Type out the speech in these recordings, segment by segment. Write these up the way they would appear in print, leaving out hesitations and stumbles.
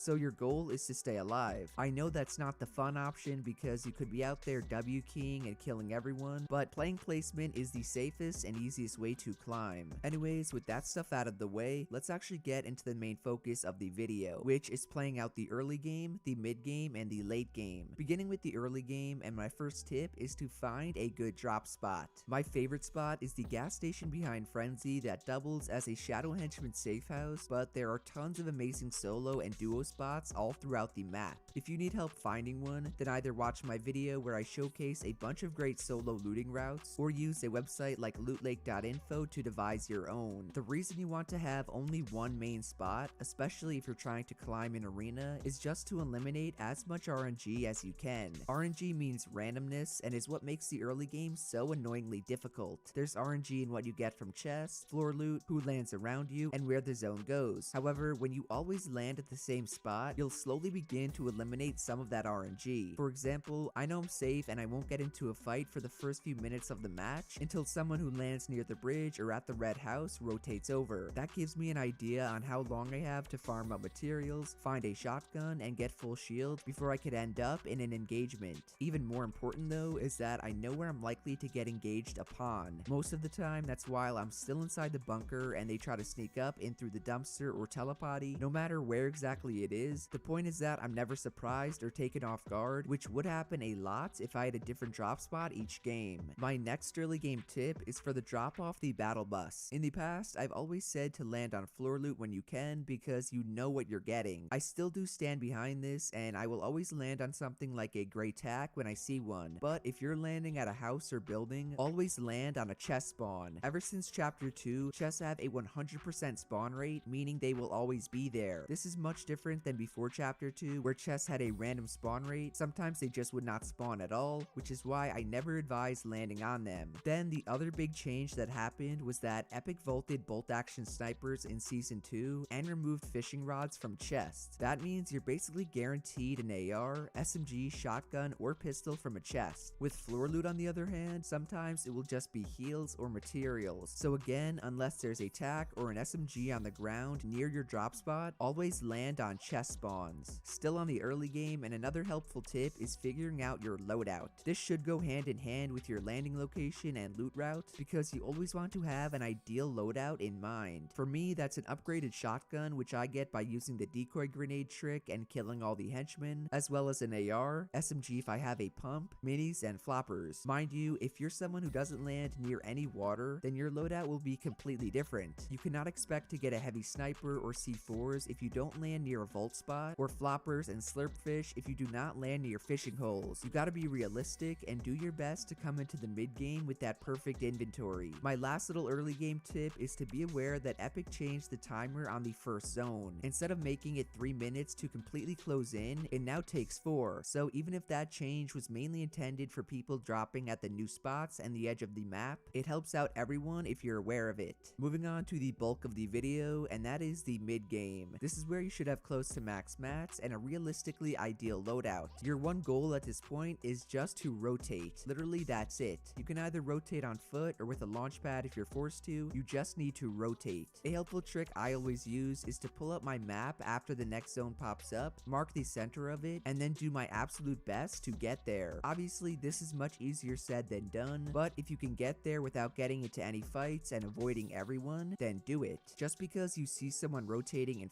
So your goal is to stay alive. I know that's not the fun option because you could be out there W keying and killing everyone, but playing placement is the safest and easiest way to climb. Anyways, with that stuff out of the way, let's actually get into the main focus of the video, which is playing out the early game, the mid game, and the late game. Beginning with the early game, and my first tip is to find a good drop spot. My favorite spot is the gas station behind Frenzy that doubles as a Shadow Henchman safe house, but there are tons of amazing solo and duo spots all throughout the map. If you need help finding one, then either watch my video where I showcase a bunch of great solo looting routes, or use a website like lootlake.info to devise your own. The reason you want to have only one main spot, especially if you're trying to climb an arena, is just to eliminate as much RNG as you can. RNG means randomness and is what makes the early game so annoyingly difficult. There's RNG in what you get from chests, floor loot, who lands around you, and where the zone goes. However, when you always land at the same spot, you'll slowly begin to eliminate some of that RNG. For example, I know I'm safe and I won't get into a fight for the first few minutes of the match until someone who lands near the bridge or at the red house rotates over. That gives me an idea on how long I have to farm up materials, find a shotgun, and get full shield before I could end up in an engagement. Even more important though is that I know where I'm likely to get engaged upon. Most of the time that's while I'm still inside the bunker and they try to sneak up in through the dumpster or telepody. No matter where exactly it is, the point is that I'm never surprised or taken off guard, which would happen a lot if I had a different drop spot each game. My next early game tip is for the drop off the battle bus. In the past, I've always said to land on floor loot when you can because you know what you're getting. I still do stand behind this and I will always land on something like a gray tack when I see one, but if you're landing at a house or building, always land on a chest spawn. Ever since chapter 2, chests have a 100% spawn rate, meaning they will always be there. This is much different than before chapter 2, where chests had a random spawn rate. Sometimes they just would not spawn at all, which is why I never advise landing on them. Then the other big change that happened was that Epic vaulted bolt action snipers in season 2 and removed fishing rods from chests. That means you're basically guaranteed an AR, SMG, shotgun, or pistol from a chest. With floor loot on the other hand, sometimes it will just be heals or materials. So again, unless there's a tack or an SMG on the ground near your drop spot, always land on chest spawns. Still on the early game, and another helpful tip is figuring out your loadout. This should go hand in hand with your landing location and loot route because you always want to have an ideal loadout in mind. For me, that's an upgraded shotgun which I get by using the decoy grenade trick and killing all the henchmen, as well as an AR, SMG if I have a pump, minis, and floppers. Mind you, if you're someone who doesn't land near any water, then your loadout will be completely different. You cannot expect to get a heavy sniper or C4s if you don't land near a vault spot, or floppers and slurp fish if you do not land near fishing holes. You gotta be realistic and do your best to come into the mid game with that perfect inventory. My last little early game tip is to be aware that Epic changed the timer on the first zone. Instead of making it 3 minutes to completely close in, it now takes 4. So even if that change was mainly intended for people dropping at the new spots and the edge of the map, it helps out everyone if you're aware of it. Moving on to the bulk of the video, and that is the mid game. This is where you should have close to max mats and a realistically ideal loadout. Your one goal at this point is just to rotate. Literally that's it. You can either rotate on foot or with a launch pad if you're forced to. You just need to rotate. A helpful trick I always use is to pull up my map after the next zone pops up, mark the center of it, and then do my absolute best to get there. Obviously this is much easier said than done, but if you can get there without getting into any fights and avoiding everyone, then do it. Just because you see someone rotating in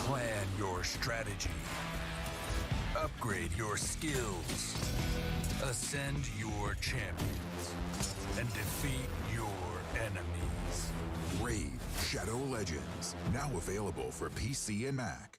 Plan your strategy. Upgrade your skills. Ascend your champions. And defeat your enemies. Raid Shadow Legends, now available for PC and Mac.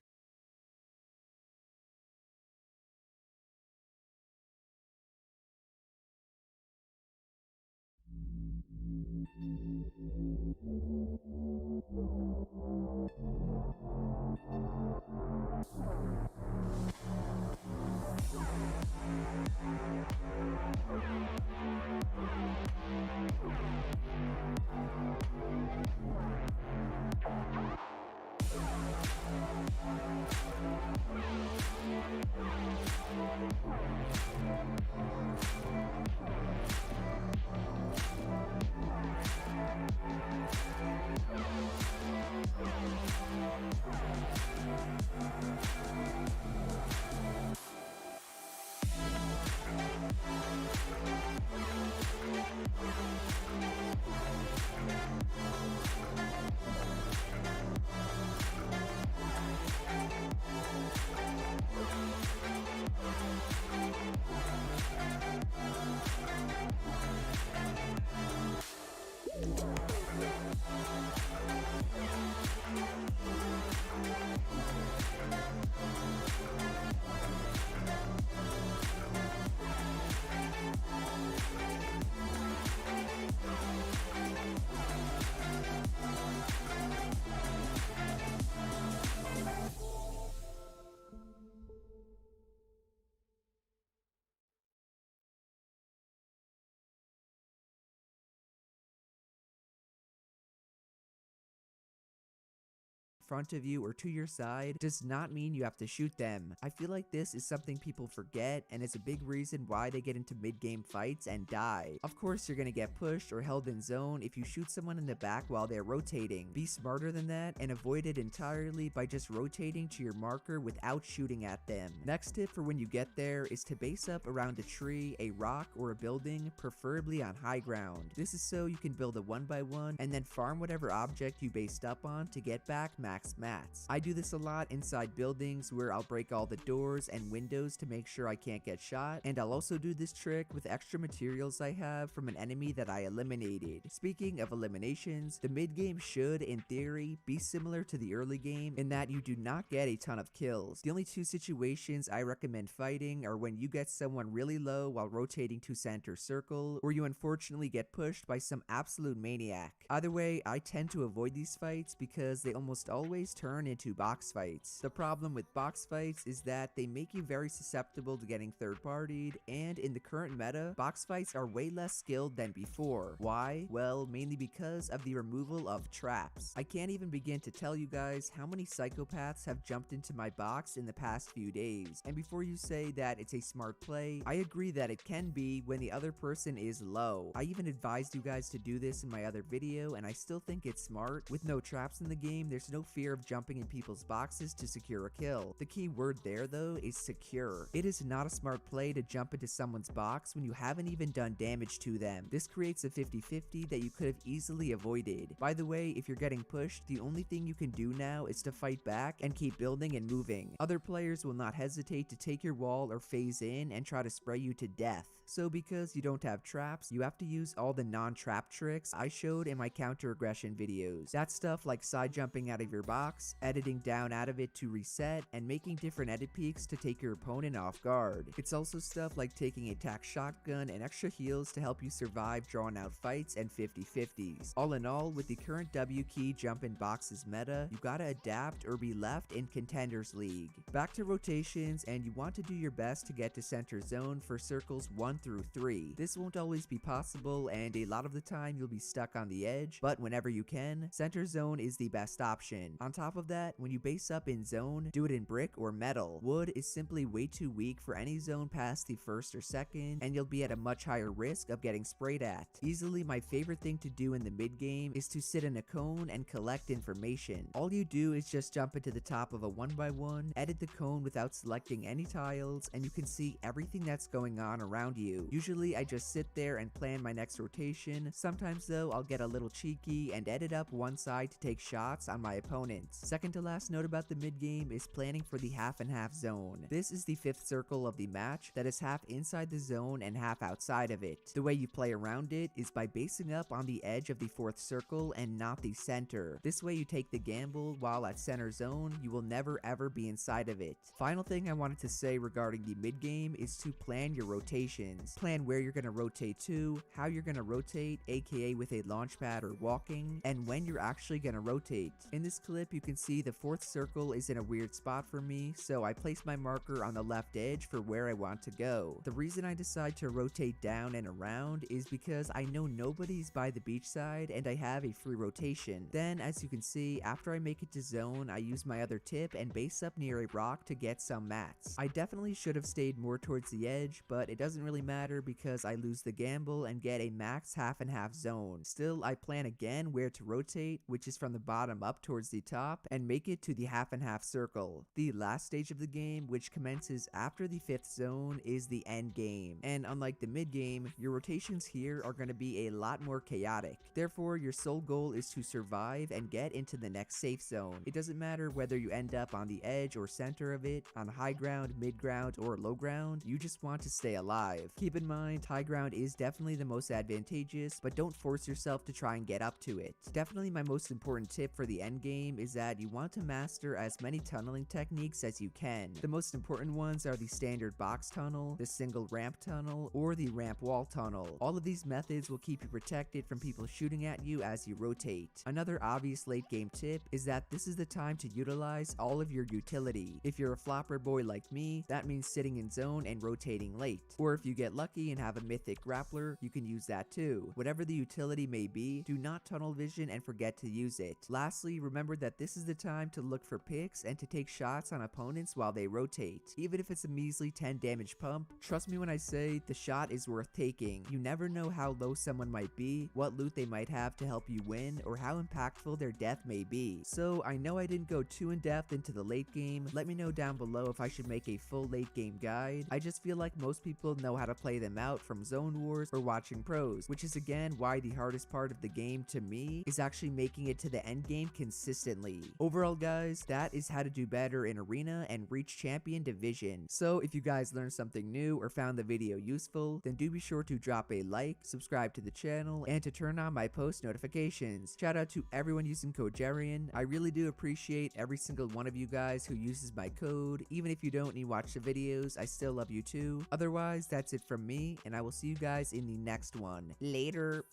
Front of you or to your side does not mean you have to shoot them. I feel like this is something people forget, and it's a big reason why they get into mid-game fights and die. Of course, you're gonna get pushed or held in zone if you shoot someone in the back while they're rotating. Be smarter than that and avoid it entirely by just rotating to your marker without shooting at them. Next tip for when you get there is to base up around a tree, a rock, or a building, preferably on high ground. This is so you can build a 1x1 and then farm whatever object you based up on to get back max mats. I do this a lot inside buildings where I'll break all the doors and windows to make sure I can't get shot, and I'll also do this trick with extra materials I have from an enemy that I eliminated. Speaking of eliminations, the mid game should, in theory, be similar to the early game in that you do not get a ton of kills. The only two situations I recommend fighting are when you get someone really low while rotating to center circle, or you unfortunately get pushed by some absolute maniac. Either way, I tend to avoid these fights because they almost always turn into box fights. The problem with box fights is that they make you very susceptible to getting third-partied, and in the current meta, box fights are way less skilled than before. Why? Well, mainly because of the removal of traps. I can't even begin to tell you guys how many psychopaths have jumped into my box in the past few days, and before you say that it's a smart play, I agree that it can be when the other person is low. I even advised you guys to do this in my other video, and I still think it's smart. With no traps in the game, there's no fear of jumping in people's boxes to secure a kill. The key word there though is secure. It is not a smart play to jump into someone's box when you haven't even done damage to them. This creates a 50-50 that you could have easily avoided. By the way, if you're getting pushed, the only thing you can do now is to fight back and keep building and moving. Other players will not hesitate to take your wall or phase in and try to spray you to death. So because you don't have traps, you have to use all the non-trap tricks I showed in my counter aggression videos. That's stuff like side jumping out of your box, editing down out of it to reset, and making different edit peaks to take your opponent off guard. It's also stuff like taking a tac shotgun and extra heals to help you survive drawn out fights and 50-50s. All in all, with the current W key jump in boxes meta, you gotta adapt or be left in Contenders League. Back to rotations, and you want to do your best to get to center zone for circles 1 through 3. This won't always be possible, and a lot of the time you'll be stuck on the edge, but whenever you can, center zone is the best option. On top of that, when you base up in zone, do it in brick or metal. Wood is simply way too weak for any zone past the first or second, and you'll be at a much higher risk of getting sprayed at. Easily my favorite thing to do in the mid game is to sit in a cone and collect information. All you do is just jump into the top of a 1x1, edit the cone without selecting any tiles, and you can see everything that's going on around you. Usually I just sit there and plan my next rotation. Sometimes though, I'll get a little cheeky and edit up one side to take shots on my opponents. Second to last note about the mid game is planning for the half and half zone. This is the 5th circle of the match that is half inside the zone and half outside of it. The way you play around it is by basing up on the edge of the 4th circle and not the center. This way you take the gamble, while at center zone, you will never ever be inside of it. Final thing I wanted to say regarding the mid game is to plan your rotations. Plan where you're going to rotate to, how you're going to rotate, aka with a launch pad or walking, and when you're actually going to rotate. In this clip, clip, you can see the 4th circle is in a weird spot for me, so I place my marker on the left edge for where I want to go. The reason I decide to rotate down and around is because I know nobody's by the beach side and I have a free rotation. Then, as you can see, after I make it to zone, I use my other tip and base up near a rock to get some mats. I definitely should have stayed more towards the edge, but it doesn't really matter because I lose the gamble and get a max half and half zone. Still, I plan again where to rotate, which is from the bottom up towards the top, and make it to the half and half circle. The last stage of the game, which commences after the 5th zone, is the end game. And unlike the mid game, your rotations here are going to be a lot more chaotic. Therefore, your sole goal is to survive and get into the next safe zone. It doesn't matter whether you end up on the edge or center of it, on high ground, mid ground, or low ground, you just want to stay alive. Keep in mind, high ground is definitely the most advantageous, but don't force yourself to try and get up to it. Definitely my most important tip for the end game is that you want to master as many tunneling techniques as you can. The most important ones are the standard box tunnel, the single ramp tunnel, or the ramp wall tunnel. All of these methods will keep you protected from people shooting at you as you rotate. Another obvious late game tip is that this is the time to utilize all of your utility. If you're a flopper boy like me, that means sitting in zone and rotating late. Or if you get lucky and have a mythic grappler, you can use that too. Whatever the utility may be, do not tunnel vision and forget to use it. Lastly, remember that this is the time to look for picks and to take shots on opponents while they rotate. Even if it's a measly 10 damage pump, trust me when I say the shot is worth taking. You never know how low someone might be, what loot they might have to help you win, or how impactful their death may be. So I know I didn't go too in depth into the late game. Let me know down below if I should make a full late game guide. I just feel like most people know how to play them out from zone wars or watching pros, which is again why the hardest part of the game to me is actually making it to the end game consistently. Overall guys, that is how to do better in arena and reach champion division. So if you guys learned something new or found the video useful, then do be sure to drop a like, subscribe to the channel, and to turn on my post notifications. Shout out to everyone using code Jarian. I really do appreciate every single one of you guys who uses my code. Even if you don't and you watch the videos, I still love you too. Otherwise, that's it from me, and I will see you guys in the next one. Later.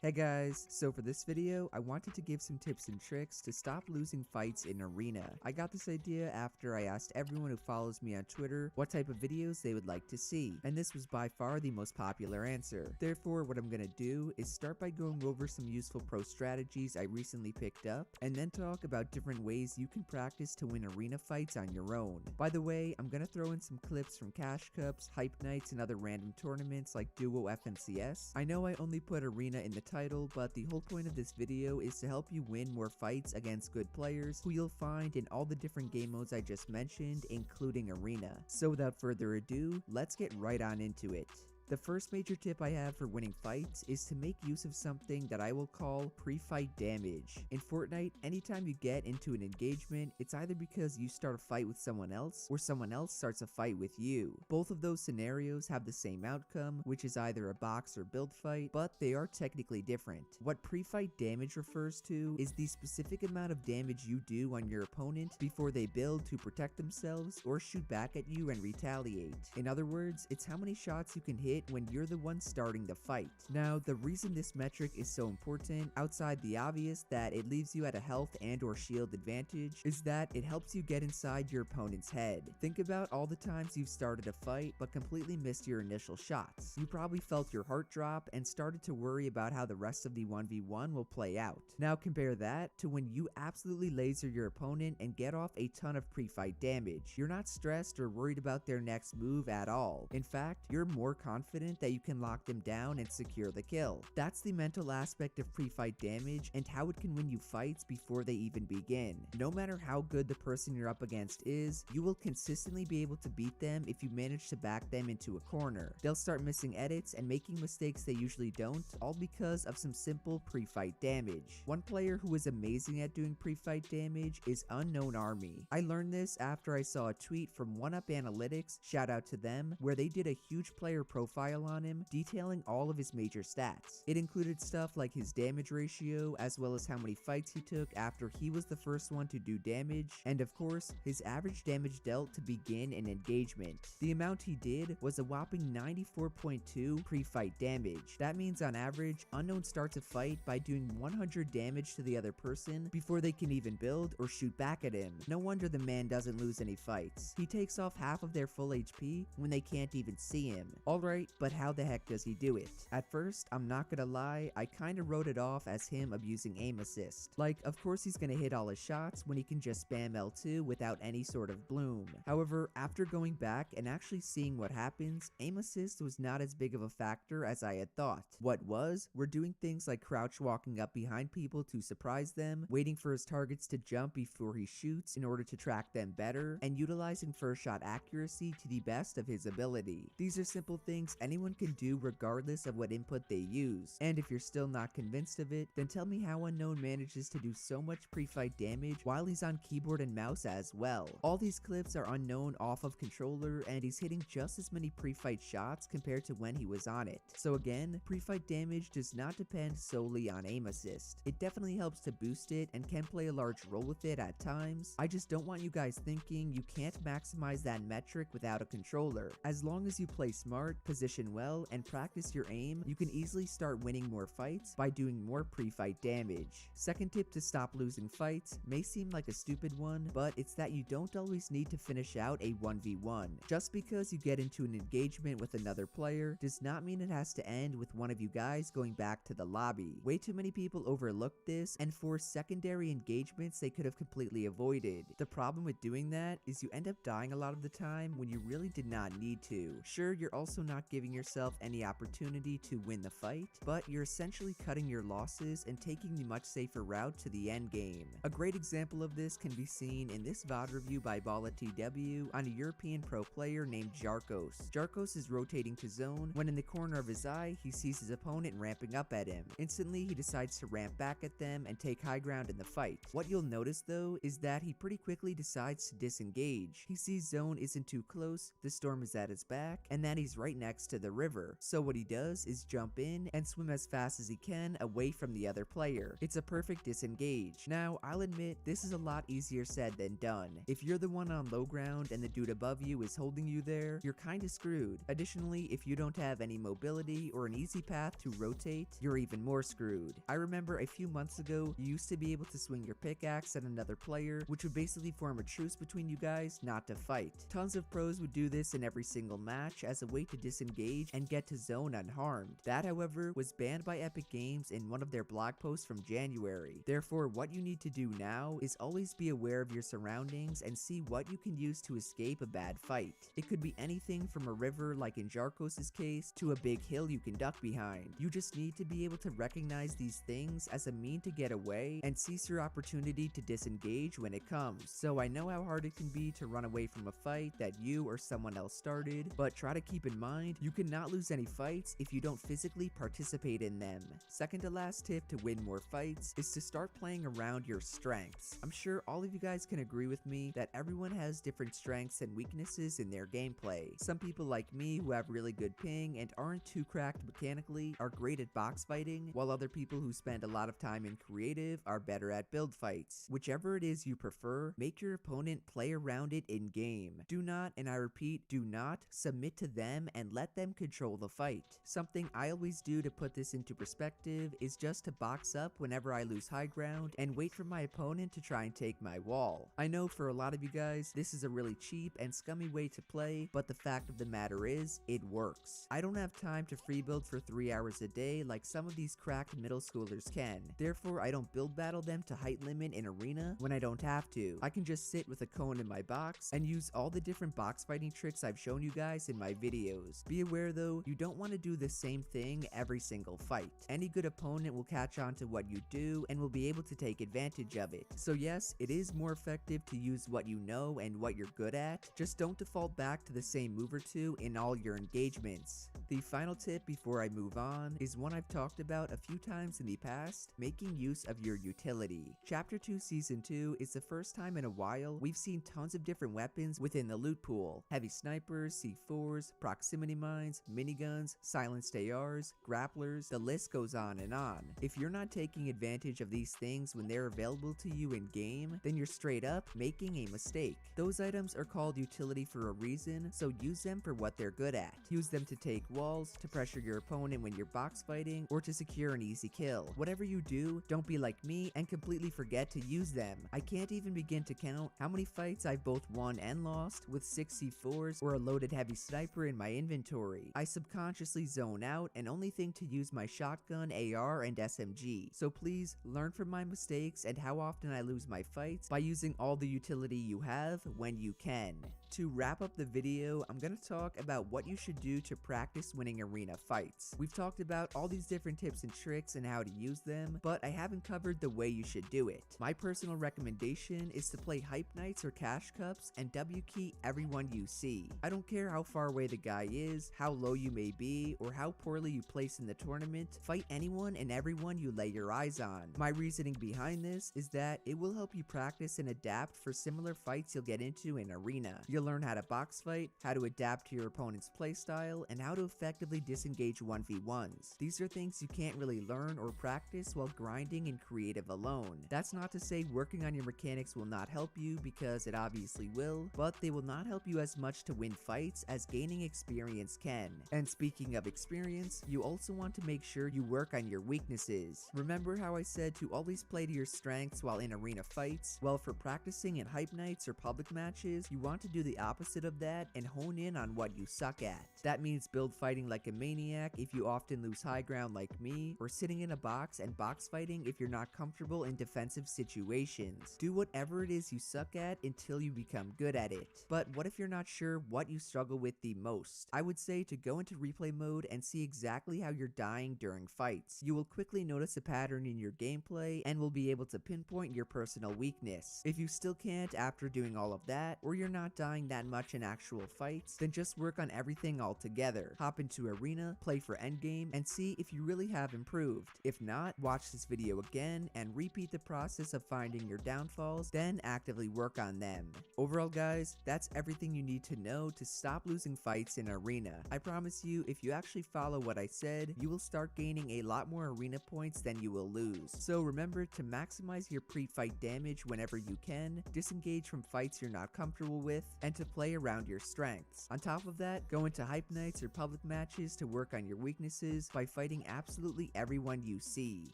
Hey guys, so for this video, I wanted to give some tips and tricks to stop losing fights in arena. I got this idea after I asked everyone who follows me on Twitter what type of videos they would like to see, and this was by far the most popular answer. Therefore, what I'm gonna do is start by going over some useful pro strategies I recently picked up, and then talk about different ways you can practice to win arena fights on your own. By the way, I'm gonna throw in some clips from Cash Cups, Hype Nights, and other random tournaments like Duo FNCS. I know I only put arena in the title, but the whole point of this video is to help you win more fights against good players who you'll find in all the different game modes I just mentioned, including arena. So without further ado, let's get right on into it. The first major tip I have for winning fights is to make use of something that I will call pre-fight damage. In Fortnite, anytime you get into an engagement, it's either because you start a fight with someone else or someone else starts a fight with you. Both of those scenarios have the same outcome, which is either a box or build fight, but they are technically different. What pre-fight damage refers to is the specific amount of damage you do on your opponent before they build to protect themselves or shoot back at you and retaliate. In other words, it's how many shots you can hit when you're the one starting the fight. Now, the reason this metric is so important, outside the obvious that it leaves you at a health and or shield advantage, is that it helps you get inside your opponent's head. Think about all the times you've started a fight but completely missed your initial shots. You probably felt your heart drop and started to worry about how the rest of the 1v1 will play out. Now compare that to when you absolutely laser your opponent and get off a ton of pre-fight damage. You're not stressed or worried about their next move at all. In fact, you're more confident that you can lock them down and secure the kill. That's the mental aspect of pre-fight damage and how it can win you fights before they even begin. No matter how good the person you're up against is, you will consistently be able to beat them if you manage to back them into a corner. They'll start missing edits and making mistakes they usually don't, all because of some simple pre-fight damage. One player who is amazing at doing pre-fight damage is Unknown Army. I learned this after I saw a tweet from 1UP Analytics, shout out to them, where they did a huge player profile profile on him, detailing all of his major stats. It included stuff like his damage ratio, as well as how many fights he took after he was the first one to do damage, and of course, his average damage dealt to begin an engagement. The amount he did was a whopping 94.2 pre-fight damage. That means on average, Unknown starts a fight by doing 100 damage to the other person before they can even build or shoot back at him. No wonder the man doesn't lose any fights. He takes off half of their full HP when they can't even see him. Alright, but how the heck does he do it? At first, I'm not gonna lie, I kinda wrote it off as him abusing aim assist. Like, of course he's gonna hit all his shots when he can just spam L2 without any sort of bloom. However, after going back and actually seeing what happens, aim assist was not as big of a factor as I had thought. What was, we're doing things like crouch walking up behind people to surprise them, waiting for his targets to jump before he shoots in order to track them better, and utilizing first shot accuracy to the best of his ability. These are simple things anyone can do regardless of what input they use, and if you're still not convinced of it, then tell me how Unknown manages to do so much pre-fight damage while he's on keyboard and mouse as well. All these clips are Unknown off of controller, and he's hitting just as many pre-fight shots compared to when he was on it. So again, pre-fight damage does not depend solely on aim assist. It definitely helps to boost it and can play a large role with it at times. I just don't want you guys thinking you can't maximize that metric without a controller. As long as you play smart, position well, and practice your aim, you can easily start winning more fights by doing more pre-fight damage. Second tip to stop losing fights may seem like a stupid one, but it's that you don't always need to finish out a 1v1. Just because you get into an engagement with another player does not mean it has to end with one of you guys going back to the lobby. Way too many people overlook this and force secondary engagements they could have completely avoided. The problem with doing that is you end up dying a lot of the time when you really did not need to. Sure, you're also not giving yourself any opportunity to win the fight, but you're essentially cutting your losses and taking the much safer route to the end game. A great example of this can be seen in this VOD review by BallaTW on a European pro player named Jarkos. Jarkos is rotating to zone when in the corner of his eye he sees his opponent ramping up at him. Instantly he decides to ramp back at them and take high ground in the fight. What you'll notice though is that he pretty quickly decides to disengage. He sees zone isn't too close, the storm is at his back, and that he's right next to the river. So what he does is jump in and swim as fast as he can away from the other player. It's a perfect disengage. Now, I'll admit this is a lot easier said than done. If you're the one on low ground and the dude above you is holding you there, you're kinda screwed. Additionally, if you don't have any mobility or an easy path to rotate, you're even more screwed. I remember a few months ago, you used to be able to swing your pickaxe at another player, which would basically form a truce between you guys not to fight. Tons of pros would do this in every single match as a way to disengage and get to zone unharmed. That, however, was banned by Epic Games in one of their blog posts from January. Therefore, what you need to do now is always be aware of your surroundings and see what you can use to escape a bad fight. It could be anything from a river like in Jarkos' case to a big hill you can duck behind. You just need to be able to recognize these things as a mean to get away and seize your opportunity to disengage when it comes. So I know how hard it can be to run away from a fight that you or someone else started, but try to keep in mind you cannot lose any fights if you don't physically participate in them. Second to last tip to win more fights is to start playing around your strengths. I'm sure all of you guys can agree with me that everyone has different strengths and weaknesses in their gameplay. Some people like me who have really good ping and aren't too cracked mechanically are great at box fighting, while other people who spend a lot of time in creative are better at build fights. Whichever it is you prefer, make your opponent play around it in game. Do not, and I repeat, do not submit to them and let them control the fight. Something I always do to put this into perspective is just to box up whenever I lose high ground and wait for my opponent to try and take my wall. I know for a lot of you guys, this is a really cheap and scummy way to play, but the fact of the matter is, it works. I don't have time to free build for 3 hours a day like some of these cracked middle schoolers can. Therefore, I don't build battle them to height limit in arena when I don't have to. I can just sit with a cone in my box and use all the different box fighting tricks I've shown you guys in my videos. Be aware though, you don't want to do the same thing every single fight. Any good opponent will catch on to what you do and will be able to take advantage of it. So yes, it is more effective to use what you know and what you're good at, just don't default back to the same move or two in all your engagements. The final tip before I move on is one I've talked about a few times in the past, making use of your utility. Chapter 2 Season 2 is the first time in a while we've seen tons of different weapons within the loot pool. Heavy snipers, C4s, proximity landmines, miniguns, silenced ARs, grapplers, the list goes on and on. If you're not taking advantage of these things when they're available to you in game, then you're straight up making a mistake. Those items are called utility for a reason, so use them for what they're good at. Use them to take walls, to pressure your opponent when you're box fighting, or to secure an easy kill. Whatever you do, don't be like me and completely forget to use them. I can't even begin to count how many fights I've both won and lost with 6 C4s or a loaded heavy sniper in my inventory. I subconsciously zone out and only think to use my shotgun, AR, and SMG. So please learn from my mistakes and how often I lose my fights by using all the utility you have when you can. To wrap up the video, I'm gonna talk about what you should do to practice winning arena fights. We've talked about all these different tips and tricks and how to use them, but I haven't covered the way you should do it. My personal recommendation is to play Hype Nights or Cash Cups and W key everyone you see. I don't care how far away the guy is, how low you may be, or how poorly you place in the tournament, fight anyone and everyone you lay your eyes on. My reasoning behind this is that it will help you practice and adapt for similar fights you'll get into in arena. You'll learn how to box fight, how to adapt to your opponent's playstyle, and how to effectively disengage 1v1s. These are things you can't really learn or practice while grinding in creative alone. That's not to say working on your mechanics will not help you, because it obviously will, but they will not help you as much to win fights as gaining experience can. And speaking of experience, you also want to make sure you work on your weaknesses. Remember how I said to always play to your strengths while in arena fights? Well, for practicing in Hype Nights or public matches, you want to do the opposite of that and hone in on what you suck at. That means build fighting like a maniac if you often lose high ground like me, or sitting in a box and box fighting if you're not comfortable in defensive situations. Do whatever it is you suck at until you become good at it. But what if you're not sure what you struggle with the most? I would say to go into replay mode and see exactly how you're dying during fights. You will quickly notice a pattern in your gameplay and will be able to pinpoint your personal weakness. If you still can't after doing all of that, or you're not dying that much in actual fights, then just work on everything altogether. Hop into arena, play for endgame, and see if you really have improved. If not, watch this video again and repeat the process of finding your downfalls, then actively work on them. Overall guys, that's everything you need to know to stop losing fights in arena. I promise you, if you actually follow what I said, you will start gaining a lot more arena points than you will lose. So remember to maximize your pre-fight damage whenever you can, disengage from fights you're not comfortable with, and to play around your strengths. On top of that, go into Hype Nights or public matches to work on your weaknesses by fighting absolutely everyone you see.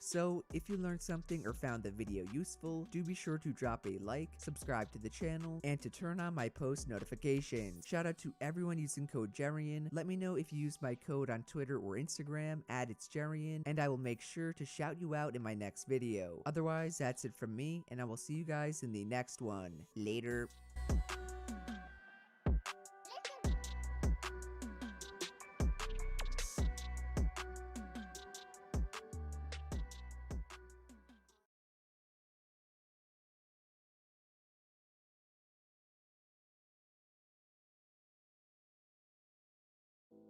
So if you learned something or found the video useful, do be sure to drop a like, subscribe to the channel, and to turn on my post notifications. Shout out to everyone using code Jerian. Let me know if you use my code on Twitter or Instagram, @itsjerian, and I will make sure to shout you out in my next video. Otherwise, that's it from me, and I will see you guys in the next one. Later.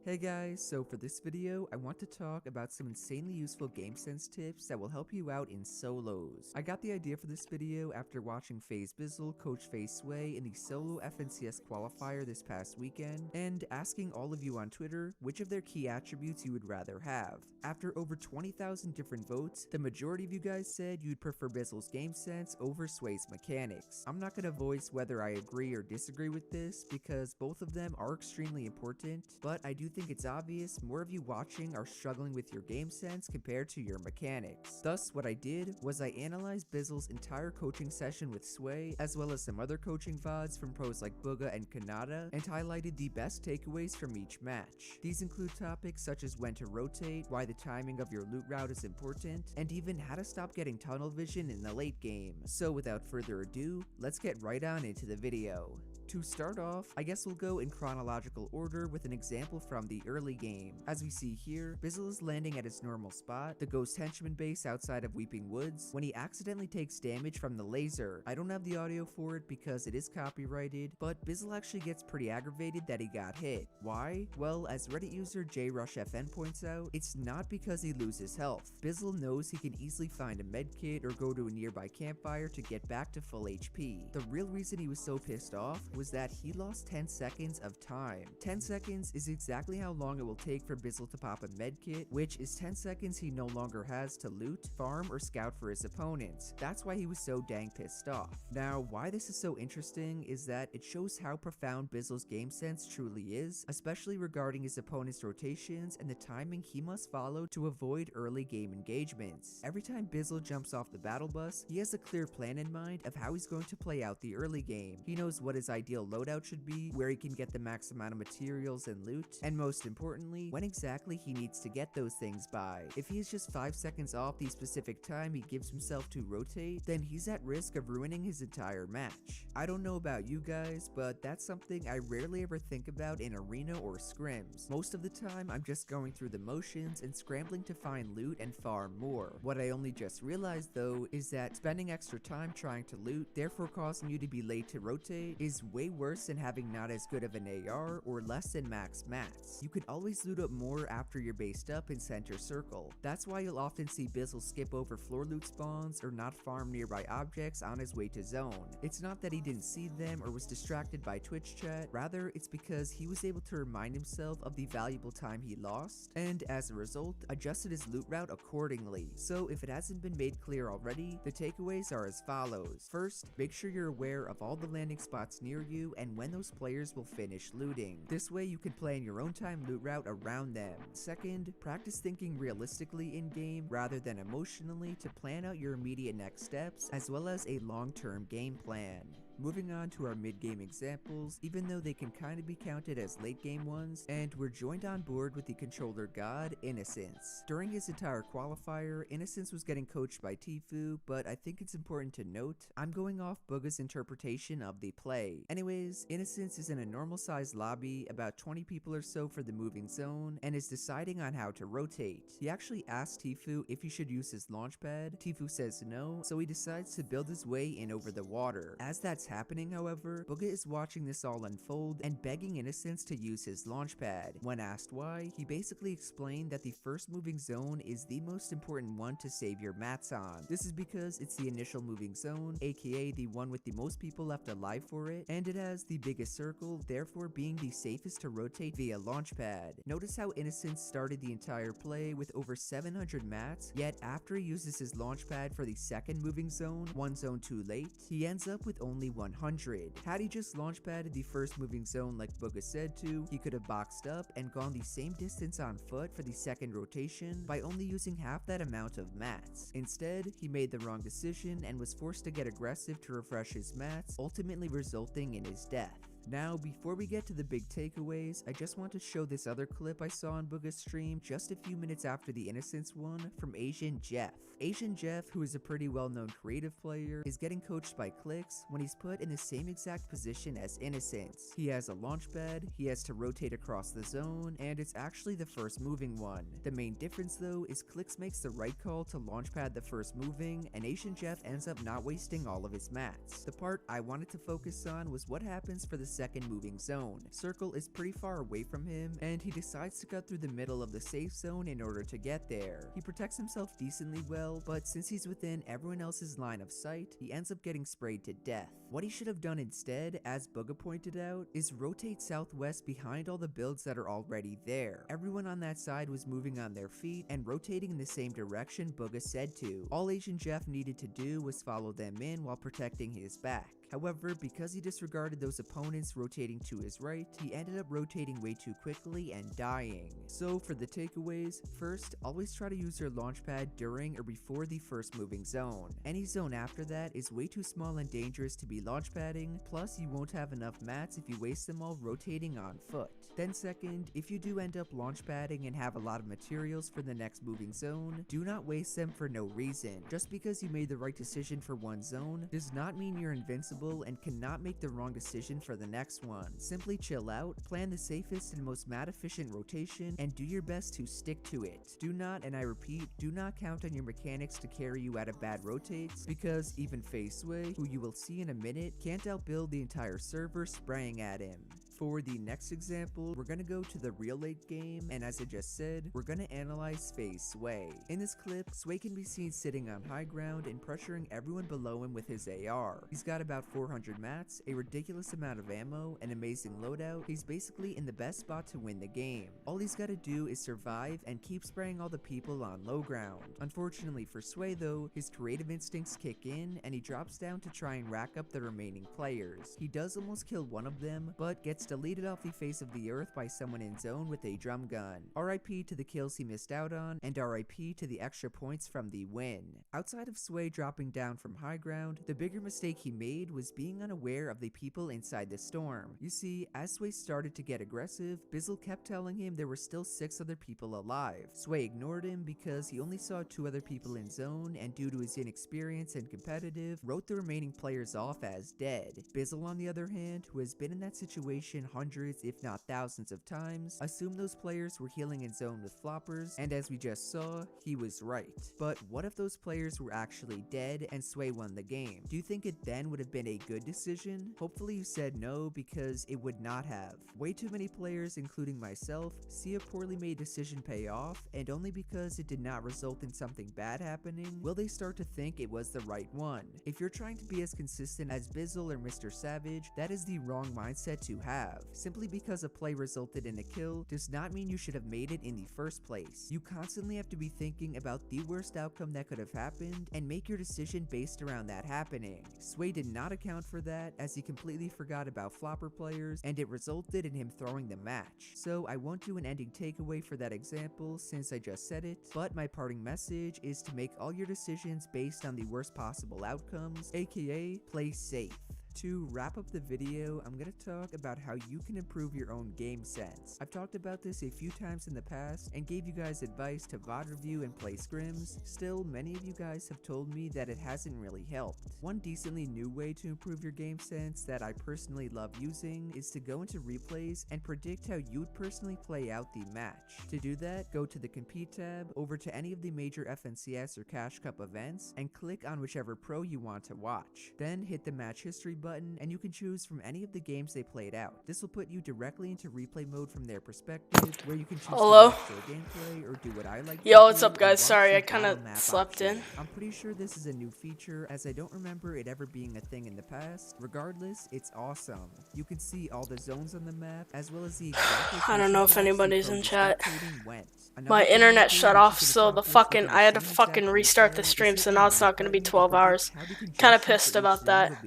Hey guys, so for this video, I want to talk about some insanely useful game sense tips that will help you out in solos. I got the idea for this video after watching FaZe Bizzle coach FaZe Sway in the solo FNCS qualifier this past weekend, and asking all of you on Twitter which of their key attributes you would rather have. After over 20,000 different votes, the majority of you guys said you'd prefer Bizzle's game sense over Sway's mechanics. I'm not going to voice whether I agree or disagree with this, because both of them are extremely important, but I do think it's obvious more of you watching are struggling with your game sense compared to your mechanics. Thus, what I did was I analyzed Bizzle's entire coaching session with Sway, as well as some other coaching VODs from pros like Booga and Kanata, and highlighted the best takeaways from each match. These include topics such as when to rotate, why the timing of your loot route is important, and even how to stop getting tunnel vision in the late game. So without further ado, let's get right on into the video. To start off, I guess we'll go in chronological order with an example from the early game. As we see here, Bizzle is landing at his normal spot, the Ghost Henchman base outside of Weeping Woods, when he accidentally takes damage from the laser. I don't have the audio for it because it is copyrighted, but Bizzle actually gets pretty aggravated that he got hit. Why? Well, as Reddit user JRushFN points out, it's not because he loses health. Bizzle knows he can easily find a medkit or go to a nearby campfire to get back to full HP. The real reason he was so pissed off was was that he lost 10 seconds of time. 10 seconds is exactly how long it will take for Bizzle to pop a medkit, which is 10 seconds he no longer has to loot, farm, or scout for his opponent. That's why he was so dang pissed off. Now, why this is so interesting is that it shows how profound Bizzle's game sense truly is, especially regarding his opponent's rotations and the timing he must follow to avoid early game engagements. Every time Bizzle jumps off the battle bus, he has a clear plan in mind of how he's going to play out the early game. He knows what his ideal loadout should be, where he can get the max amount of materials and loot, and most importantly, when exactly he needs to get those things by. If he is just 5 seconds off the specific time he gives himself to rotate, then he's at risk of ruining his entire match. I don't know about you guys, but that's something I rarely ever think about in arena or scrims. Most of the time, I'm just going through the motions and scrambling to find loot and farm more. What I only just realized though is that spending extra time trying to loot, therefore causing you to be late to rotate, is way worse than having not as good of an AR or less than max mats. You can always loot up more after you're based up in center circle. That's why you'll often see Bizzle skip over floor loot spawns or not farm nearby objects on his way to zone. It's not that he didn't see them or was distracted by Twitch chat, rather it's because he was able to remind himself of the valuable time he lost, and as a result, adjusted his loot route accordingly. So if it hasn't been made clear already, the takeaways are as follows. First, make sure you're aware of all the landing spots near you and when those players will finish looting. This way you can plan your own time loot route around them. Second, practice thinking realistically in-game rather than emotionally to plan out your immediate next steps as well as a long-term game plan. Moving on to our mid-game examples, even though they can kind of be counted as late-game ones, and we're joined on board with the controller god, Innocence. During his entire qualifier, Innocence was getting coached by Tfue, but I think it's important to note, I'm going off Bugha's interpretation of the play. Anyways, Innocence is in a normal-sized lobby, about 20 people or so for the moving zone, and is deciding on how to rotate. He actually asks Tfue if he should use his launch pad. Tfue says no, so he decides to build his way in over the water. As that's happening, however, Bugha is watching this all unfold and begging Innocence to use his launch pad. When asked why, he basically explained that the first moving zone is the most important one to save your mats on. This is because it's the initial moving zone, aka the one with the most people left alive for it, and it has the biggest circle, therefore being the safest to rotate via launch pad. Notice how Innocence started the entire play with over 700 mats, yet after he uses his launch pad for the second moving zone, one zone too late, he ends up with only 100. Had he just launch padded the first moving zone like Bugha said to, he could have boxed up and gone the same distance on foot for the second rotation by only using half that amount of mats. Instead, he made the wrong decision and was forced to get aggressive to refresh his mats, ultimately resulting in his death. Now, before we get to the big takeaways, I just want to show this other clip I saw on Bugha's stream just a few minutes after the Innocence one from Asian Jeff. Asian Jeff, who is a pretty well-known creative player, is getting coached by Clicks when he's put in the same exact position as Innocence. He has a launch pad, he has to rotate across the zone, and it's actually the first moving one. The main difference though is Clicks makes the right call to launch pad the first moving, and Asian Jeff ends up not wasting all of his mats. The part I wanted to focus on was what happens for the second moving zone. Circle is pretty far away from him, and he decides to cut through the middle of the safe zone in order to get there. He protects himself decently well, but since he's within everyone else's line of sight, he ends up getting sprayed to death. What he should have done instead, as Bugha pointed out, is rotate southwest behind all the builds that are already there. Everyone on that side was moving on their feet and rotating in the same direction Bugha said to. All Asian Jeff needed to do was follow them in while protecting his back. However, because he disregarded those opponents rotating to his right, he ended up rotating way too quickly and dying. So for the takeaways, first, always try to use your launch pad during or before the first moving zone. Any zone after that is way too small and dangerous to be launch padding, plus you won't have enough mats if you waste them all rotating on foot. Then second, if you do end up launch padding and have a lot of materials for the next moving zone, do not waste them for no reason. Just because you made the right decision for one zone does not mean you're invincible and cannot make the wrong decision for the next one. Simply chill out, plan the safest and most mat efficient rotation, and do your best to stick to it. Do not, and I repeat, do not count on your mechanics to carry you out of bad rotates, because even FaceWay, who you will see in a minute, can't outbuild the entire server spraying at him. For the next example, we're gonna go to the real late game, and as I just said, we're gonna analyze phase Sway. In this clip, Sway can be seen sitting on high ground and pressuring everyone below him with his AR. He's got about 400 mats, a ridiculous amount of ammo, an amazing loadout. He's basically in the best spot to win the game. All he's gotta do is survive and keep spraying all the people on low ground. Unfortunately for Sway though, his creative instincts kick in and he drops down to try and rack up the remaining players. He does almost kill one of them, but gets deleted off the face of the earth by someone in zone with a drum gun. RIP to the kills he missed out on, and RIP to the extra points from the win. Outside of Sway dropping down from high ground, the bigger mistake he made was being unaware of the people inside the storm. You see, as Sway started to get aggressive, Bizzle kept telling him there were still 6 other people alive. Sway ignored him because he only saw 2 other people in zone, and due to his inexperience and competitive, wrote the remaining players off as dead. Bizzle, on the other hand, who has been in that situation hundreds if not thousands of times, assumed those players were healing in zone with floppers, and as we just saw, he was right. But what if those players were actually dead and Sway won the game? Do you think it then would have been a good decision? Hopefully you said no, because it would not have. Way too many players, including myself, see a poorly made decision pay off, and only because it did not result in something bad happening, will they start to think it was the right one. If you're trying to be as consistent as Bizzle or Mr. Savage, that is the wrong mindset to have. Simply because a play resulted in a kill does not mean you should have made it in the first place. You constantly have to be thinking about the worst outcome that could have happened and make your decision based around that happening. Sway did not account for that, as he completely forgot about flopper players, and it resulted in him throwing the match. So I won't do an ending takeaway for that example since I just said it, but my parting message is to make all your decisions based on the worst possible outcomes, aka play safe. To wrap up the video, I'm gonna talk about how you can improve your own game sense. I've talked about this a few times in the past and gave you guys advice to VOD review and play scrims. Still, many of you guys have told me that it hasn't really helped. One decently new way to improve your game sense that I personally love using is to go into replays and predict how you'd personally play out the match. To do that, go to the Compete tab, over to any of the major FNCS or Cash Cup events, and click on whichever pro you want to watch. Then hit the match history button and you can choose from any of the games they played out. This will put you directly into replay mode from their perspective, where you can choose to watch their gameplay or do what I like. Yo, what's up guys? Sorry, I kinda slept in. I'm pretty sure this is a new feature, as I don't remember it ever being a thing in the past. Regardless, it's awesome. You can see all the zones on the map, as well as the exact I don't know if anybody's in chat. Went. My internet shut off, so I had to fucking restart the stream, so now it's not gonna be 12 hours. Kinda pissed about that.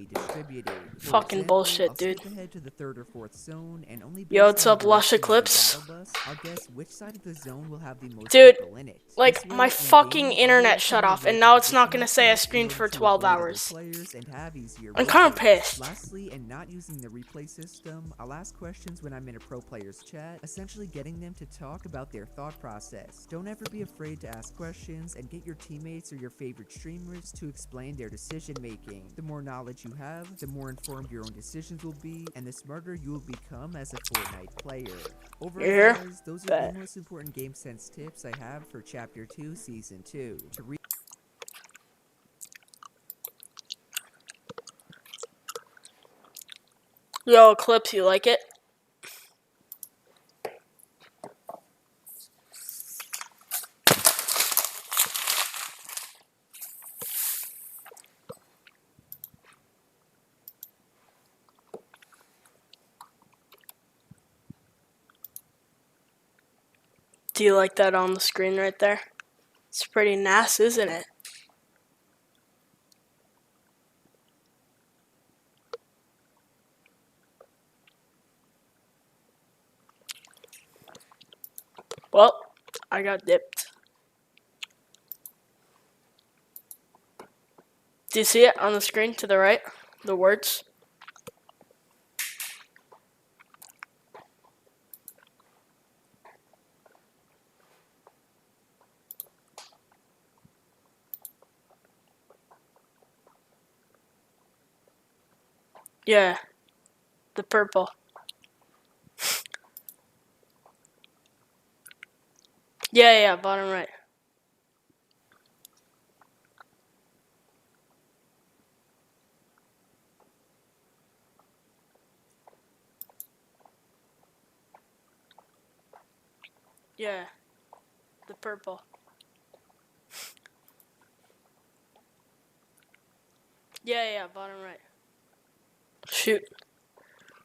Fucking bullshit, dude. Yo, what's up, Lush Eclipse? Dude, like, my fucking internet shut off, and now it's not gonna say I streamed for 12 hours. I'm kinda pissed. Lastly, and not using the replay system, I'll ask questions when I'm in a pro player's chat, essentially getting them to talk about their thought process. Don't ever be afraid to ask questions and get your teammates or your favorite streamers to explain their decision making. The more knowledge you have, the more informed your own decisions will be, and the smarter you will become as a Fortnite player. Overall, guys, those are the most important game sense tips I have for Chapter 2, Season 2. Yo, Eclipse, you like it? Do you like that on the screen right there? It's pretty nice, isn't it? Well, I got dipped. Do you see it on the screen to the right? The words? Yeah, the purple. Yeah, bottom right. Yeah. The purple. Yeah, bottom right. Shoot.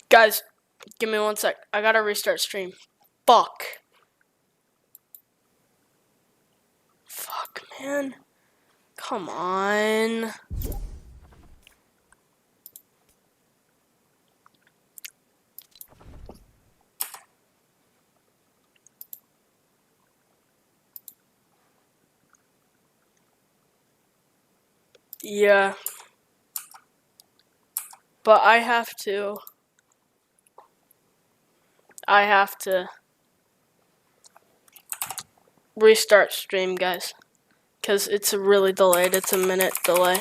Guys, give me 1 sec. I gotta restart stream. Fuck. Fuck, man. Come on. Yeah. But I have to restart stream, guys. Because it's really delayed. It's a minute delay.